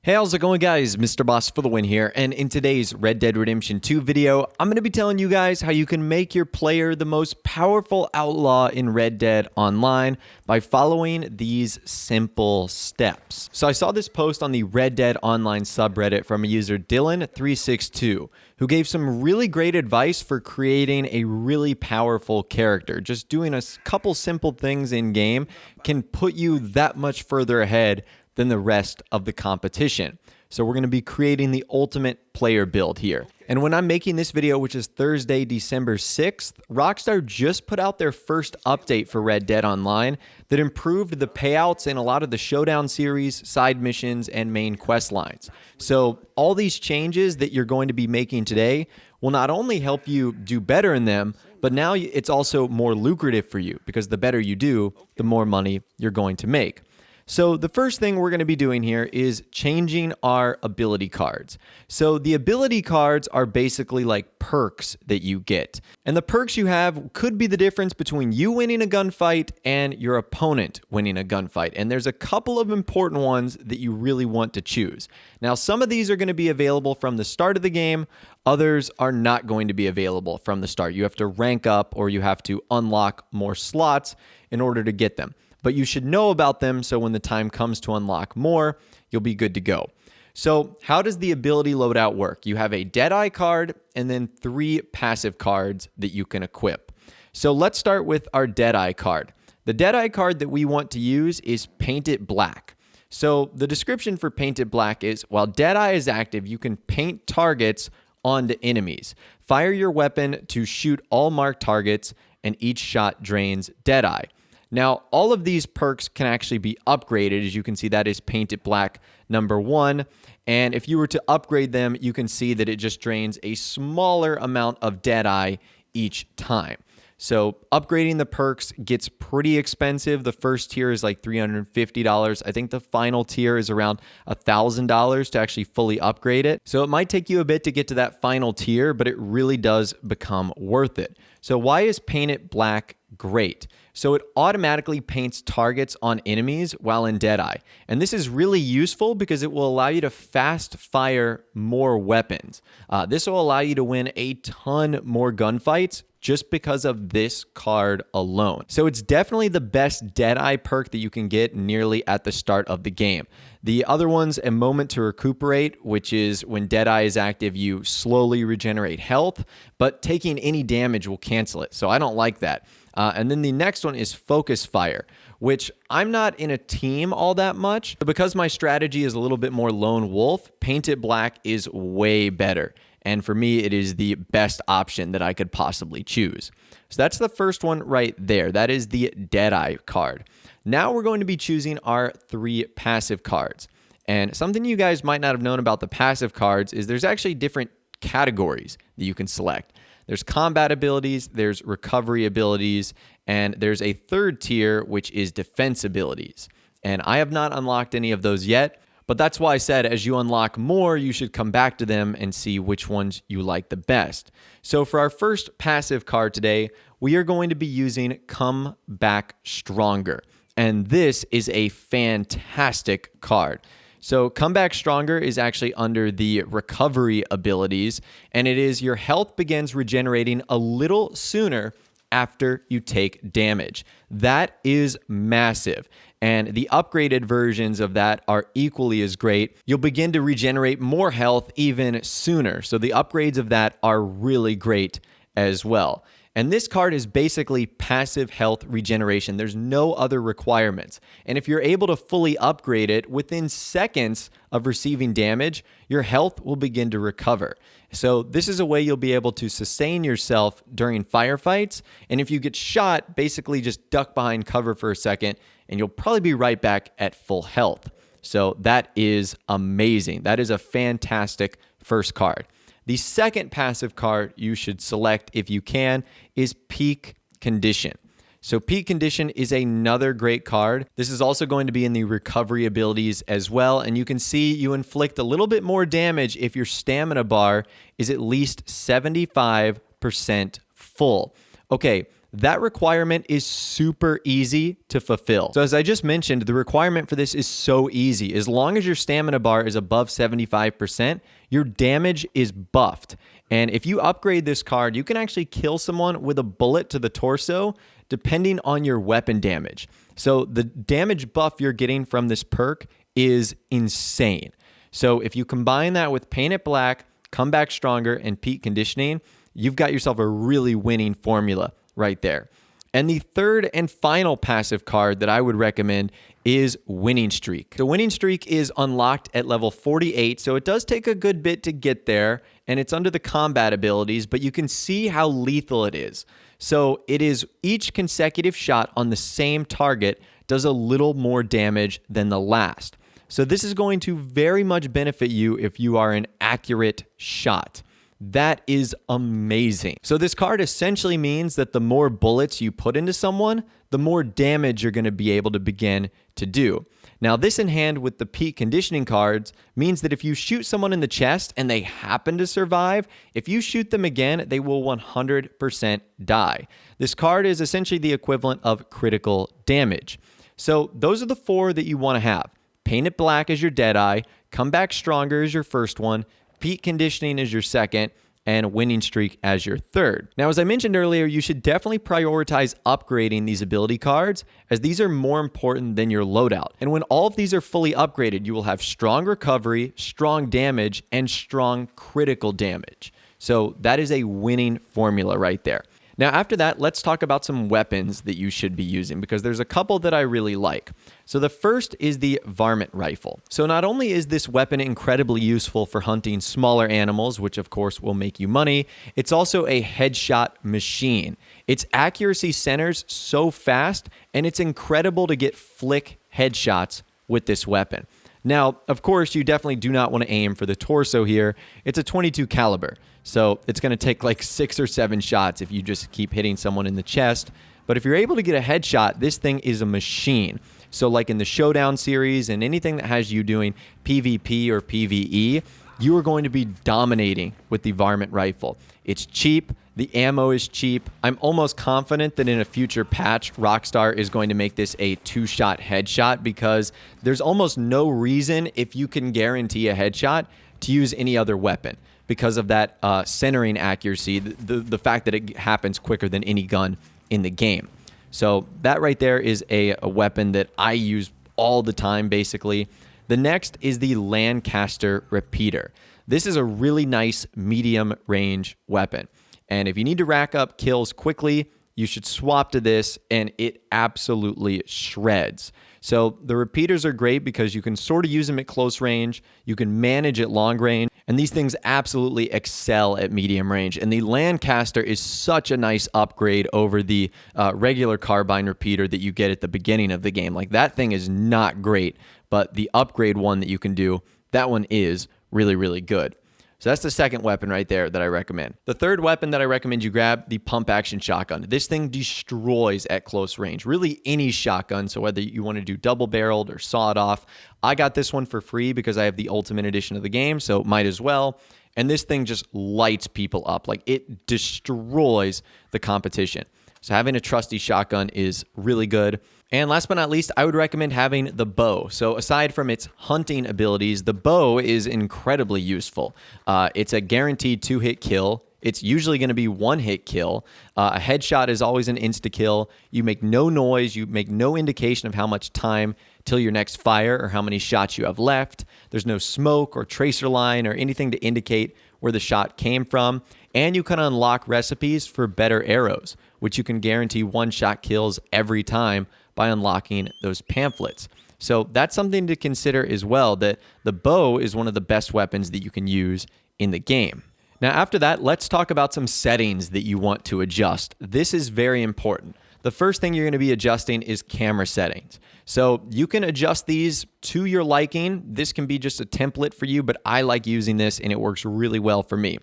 Hey, how's it going, guys? Mr. Boss for the win here, and in today's Red Dead Redemption 2 video, I'm going to be telling you guys how you can make your player the most powerful outlaw in Red Dead Online by following these simple steps. So I saw this post on the Red Dead Online subreddit from a user Dylan362, who gave some really great advice for creating a really powerful character. Just doing a couple simple things in game can put you that much further ahead than the rest of the competition. So we're going to be creating the ultimate player build here. And when I'm making this video, which is Thursday, December 6th, Rockstar just put out their first update for Red Dead Online that improved the payouts in a lot of the Showdown series, side missions, and main quest lines. So all these changes that you're going to be making today will not only help you do better in them, but now it's also more lucrative for you because the better you do, the more money you're going to make. So the first thing we're going to be doing here is changing our ability cards. So the ability cards are basically like perks that you get. And the perks you have could be the difference between you winning a gunfight and your opponent winning a gunfight. And there's a couple of important ones that you really want to choose. Now, some of these are going to be available from the start of the game. Others are not going to be available from the start. You have to rank up or you have to unlock more slots in order to get them. But you should know about them so when the time comes to unlock more, you'll be good to go. So how does the ability loadout work? You have a Deadeye card and then 3 passive cards that you can equip. So let's start with our Deadeye card. The Deadeye card that we want to use is Paint It Black. So the description for Paint It Black is, while Deadeye is active, you can paint targets onto enemies. Fire your weapon to shoot all marked targets, and each shot drains Deadeye. Now, all of these perks can actually be upgraded. As you can see, that is Paint It Black number 1. And if you were to upgrade them, you can see that it just drains a smaller amount of Deadeye each time. So upgrading the perks gets pretty expensive. The first tier is like $350. I think the final tier is around $1,000 to actually fully upgrade it. So it might take you a bit to get to that final tier, but it really does become worth it. So why is Paint It Black great? So it automatically paints targets on enemies while in Deadeye. And this is really useful because it will allow you to fast fire more weapons. This will allow you to win a ton more gunfights just because of this card alone. So it's definitely the best Deadeye perk that you can get nearly at the start of the game. The other one's a Moment to Recuperate, which is when Deadeye is active, you slowly regenerate health, but taking any damage will cancel it. So I don't like that. And then the next one is Focus Fire, which I'm not in a team all that much. But because my strategy is a little bit more lone wolf, Paint It Black is way better. And for me, it is the best option that I could possibly choose. So that's the first one right there. That is the Deadeye card. Now we're going to be choosing our 3 passive cards. And something you guys might not have known about the passive cards is there's actually different categories that you can select. There's combat abilities, there's recovery abilities, and there's a third tier, which is defense abilities. And I have not unlocked any of those yet, but that's why I said as you unlock more, you should come back to them and see which ones you like the best. So for our first passive card today, we are going to be using Come Back Stronger. And this is a fantastic card. So Come Back Stronger is actually under the recovery abilities, and it is your health begins regenerating a little sooner after you take damage. That is massive. And the upgraded versions of that are equally as great. You'll begin to regenerate more health even sooner. So the upgrades of that are really great as well. And this card is basically passive health regeneration. There's no other requirements. And if you're able to fully upgrade it within seconds of receiving damage, your health will begin to recover. So this is a way you'll be able to sustain yourself during firefights. And if you get shot, basically just duck behind cover for a second and you'll probably be right back at full health. So that is amazing. That is a fantastic first card. The second passive card you should select if you can is Peak Condition. So Peak Condition is another great card. This is also going to be in the recovery abilities as well. And you can see you inflict a little bit more damage if your stamina bar is at least 75% full. Okay, that requirement is super easy to fulfill. So as I just mentioned, the requirement for this is so easy. As long as your stamina bar is above 75%, your damage is buffed. And if you upgrade this card, you can actually kill someone with a bullet to the torso, depending on your weapon damage. So the damage buff you're getting from this perk is insane. So if you combine that with Paint It Black, Come Back Stronger, and Peak Conditioning, you've got yourself a really winning formula right there. And the third and final passive card that I would recommend is Winning Streak. The Winning Streak is unlocked at level 48, so it does take a good bit to get there, and it's under the combat abilities, but you can see how lethal it is. So it is each consecutive shot on the same target does a little more damage than the last. So this is going to very much benefit you if you are an accurate shot. That is amazing. So this card essentially means that the more bullets you put into someone, the more damage you're going to be able to begin to do. Now, this in hand with the peak conditioning cards means that if you shoot someone in the chest and they happen to survive, if you shoot them again, they will 100% die. This card is essentially the equivalent of critical damage. So those are the four that you want to have. Paint It Black as your Deadeye, Come Back Stronger as your first one, Peak Conditioning as your second, and Winning Streak as your third. Now, as I mentioned earlier, you should definitely prioritize upgrading these ability cards, as these are more important than your loadout. And when all of these are fully upgraded, you will have strong recovery, strong damage, and strong critical damage. So that is a winning formula right there. Now, after that, let's talk about some weapons that you should be using, because there's a couple that I really like. So the first is the Varmint Rifle. So not only is this weapon incredibly useful for hunting smaller animals, which of course will make you money, it's also a headshot machine. Its accuracy centers so fast, and it's incredible to get flick headshots with this weapon. Now, of course, you definitely do not want to aim for the torso here. It's a .22 caliber. So it's going to take like 6 or 7 shots if you just keep hitting someone in the chest. But if you're able to get a headshot, this thing is a machine. So like in the Showdown series and anything that has you doing PvP or PvE, you are going to be dominating with the Varmint Rifle. It's cheap. The ammo is cheap. I'm almost confident that in a future patch, Rockstar is going to make this a 2-shot headshot, because there's almost no reason, if you can guarantee a headshot, to use any other weapon, because of that centering accuracy, the fact that it happens quicker than any gun in the game. So that right there is a weapon that I use all the time, basically. The next is the Lancaster Repeater. This is a really nice medium range weapon. And if you need to rack up kills quickly, you should swap to this, and it absolutely shreds. So the repeaters are great because you can sort of use them at close range, you can manage at long range, and these things absolutely excel at medium range. And the Lancaster is such a nice upgrade over the regular carbine repeater that you get at the beginning of the game. Like, that thing is not great, but the upgrade one that you can do, that one is really, really good. So that's the second weapon right there that I recommend. The third weapon that I recommend you grab, the pump action shotgun. This thing destroys at close range, really any shotgun. So whether you want to do double barreled or sawed off, I got this one for free because I have the ultimate edition of the game, so might as well. And this thing just lights people up. Like, it destroys the competition. So having a trusty shotgun is really good. And last but not least, I would recommend having the bow. So aside from its hunting abilities, the bow is incredibly useful. It's a guaranteed 2-hit kill. It's usually going to be 1-hit kill. A headshot is always an insta-kill. You make no noise. You make no indication of how much time till your next fire or how many shots you have left. There's no smoke or tracer line or anything to indicate where the shot came from. And you can unlock recipes for better arrows, which you can guarantee 1-shot kills every time by unlocking those pamphlets. So that's something to consider as well, that the bow is one of the best weapons that you can use in the game. Now, after that, let's talk about some settings that you want to adjust. This is very important. The first thing you're going to be adjusting is camera settings. So you can adjust these to your liking. This can be just a template for you, but I like using this and it works really well for me.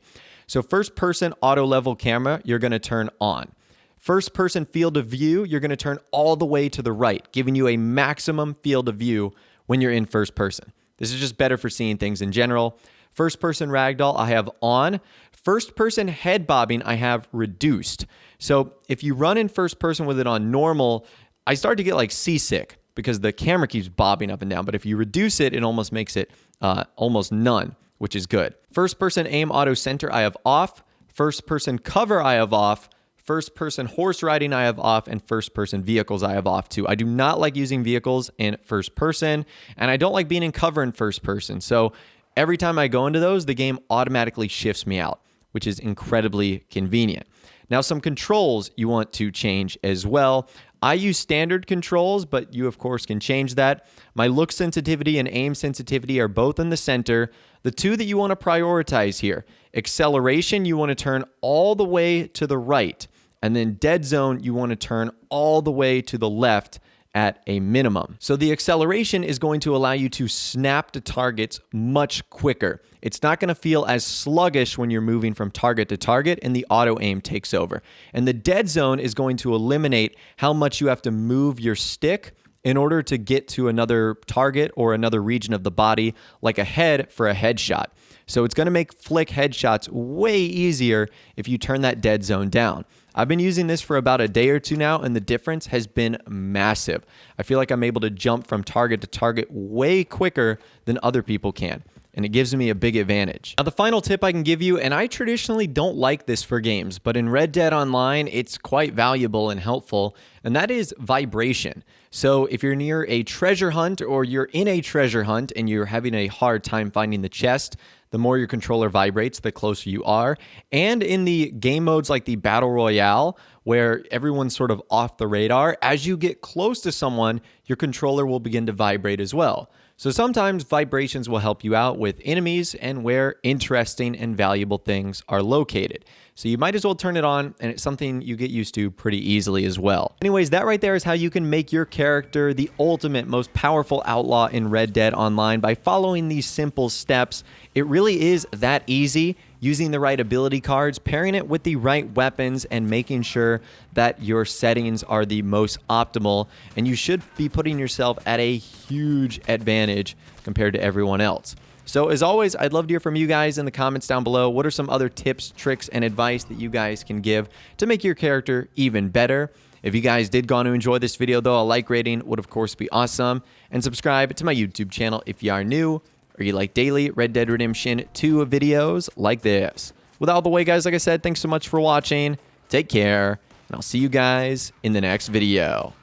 So first person auto level camera, you're going to turn on. First person field of view, you're going to turn all the way to the right, giving you a maximum field of view when you're in first person. This is just better for seeing things in general. First person ragdoll I have on. First person head bobbing I have reduced. So if you run in first person with it on normal, I start to get like seasick because the camera keeps bobbing up and down. But if you reduce it, it almost makes it almost none, which is good. First person aim auto center I have off. First person cover I have off. First person horse riding I have off, and first person vehicles I have off too. I do not like using vehicles in first person, and I don't like being in cover in first person. So every time I go into those, the game automatically shifts me out, which is incredibly convenient. Now, some controls you want to change as well. I use standard controls, but you, of course, can change that. My look sensitivity and aim sensitivity are both in the center. The two that you want to prioritize here, acceleration, you want to turn all the way to the right. And then dead zone, you want to turn all the way to the left at a minimum. So the acceleration is going to allow you to snap to targets much quicker. It's not going to feel as sluggish when you're moving from target to target and the auto aim takes over. And the dead zone is going to eliminate how much you have to move your stick in order to get to another target or another region of the body, like a head for a headshot. So it's going to make flick headshots way easier if you turn that dead zone down. I've been using this for about a day or two now, and the difference has been massive. I feel like I'm able to jump from target to target way quicker than other people can, and it gives me a big advantage. Now, the final tip I can give you, and I traditionally don't like this for games, but in Red Dead Online, it's quite valuable and helpful, and that is vibration. So if you're near a treasure hunt or you're in a treasure hunt and you're having a hard time finding the chest, the more your controller vibrates, the closer you are. And in the game modes like the Battle Royale, where everyone's sort of off the radar, as you get close to someone, your controller will begin to vibrate as well. So sometimes vibrations will help you out with enemies and where interesting and valuable things are located. So you might as well turn it on, and it's something you get used to pretty easily as well. Anyways, that right there is how you can make your character the ultimate, most powerful outlaw in Red Dead Online by following these simple steps. It really is that easy. Using the right ability cards, pairing it with the right weapons, and making sure that your settings are the most optimal. And you should be putting yourself at a huge advantage compared to everyone else. So as always, I'd love to hear from you guys in the comments down below. What are some other tips, tricks, and advice that you guys can give to make your character even better? If you guys did go on to enjoy this video, though, a like rating would, of course, be awesome. And subscribe to my YouTube channel if you are new, or you like daily Red Dead Redemption 2 videos like this. With all the way, guys, like I said, thanks so much for watching. Take care, and I'll see you guys in the next video.